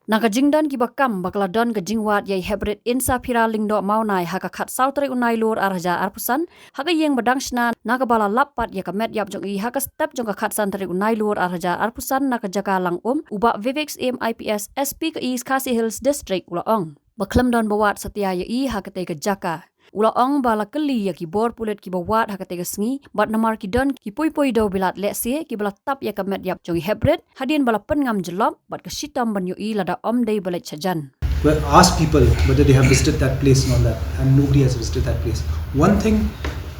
Naka jingdan ki bakam bakla don ke jingwat yai Heprit insa pira lingdo maunai haka khat sautre unai lur arja arpusan haka Ïing badang Shna naka bala lapat ya kamet yap jong I haka step jong ka khat santre unai lur arja arpusan naka jaka lang uba Vivix IPS SP ke East Khasi Hills District ulaong. Bakhlem don bawat setia ya I haka te ke jaka. Ulaong bala keli ya ki bor pulet ki bawat haka te ke sengi bat namar ki don ki Pui-Pui Dew-Bilat Lehse ki bala tap ya kamet yap jong Heprit hadien bala pengam jelop bat ke sitam ban I lada day balik sajan. Well, ask people whether they have visited that place and all that, and nobody has visited that place. One thing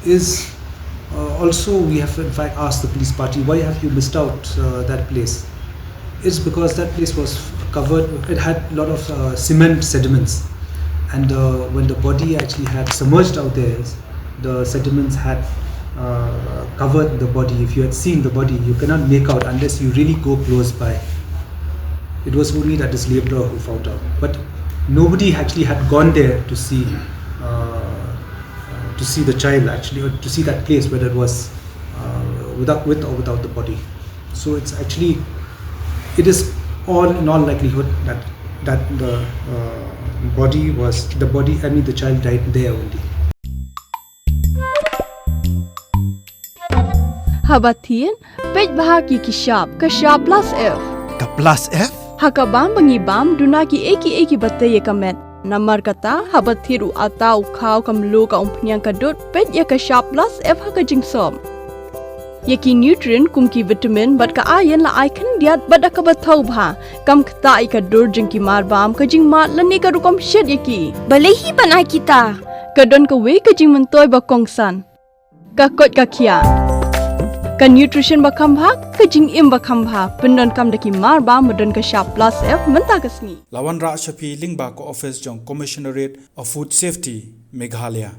is also we have in fact asked the police party, why have you missed out that place? It's because that place was covered, it had a lot of cement sediments, and when the body actually had submerged out there, the sediments had covered the body. If you had seen the body, you cannot make out unless you really go close by. It was only that this laborer who found out, but nobody actually had gone there to see the child actually, or to see that place whether it was with or without the body. So it's actually, it is all in all likelihood that the the child died there only. Habatin pej bahagi kishab plus F. Ka plus F? Hakabam bangibam dunaki eki bataya kamet. Namar kata habathiru atau kau kamlu ka umpnyang kadut pej ya kishab plus F haka jingsom. Yaki nutrient kumki vitamin bat ka ayan la aikan diat bat ka bathau bha kam kta ika dur jingki marbam ka jingmat lani ka rukom shed yaki. Balehi banai kita. Kadon ka we ka jing mentoy ba kongsan. Ka kot ka kia. Ka nutrition bakam bhak ka jing im bakam bha pendon kam daki mar ba modon ka sharp plus F menta kasni Lawan Ra Shapi Lingba ko office jong commissionerate of food safety Meghalaya.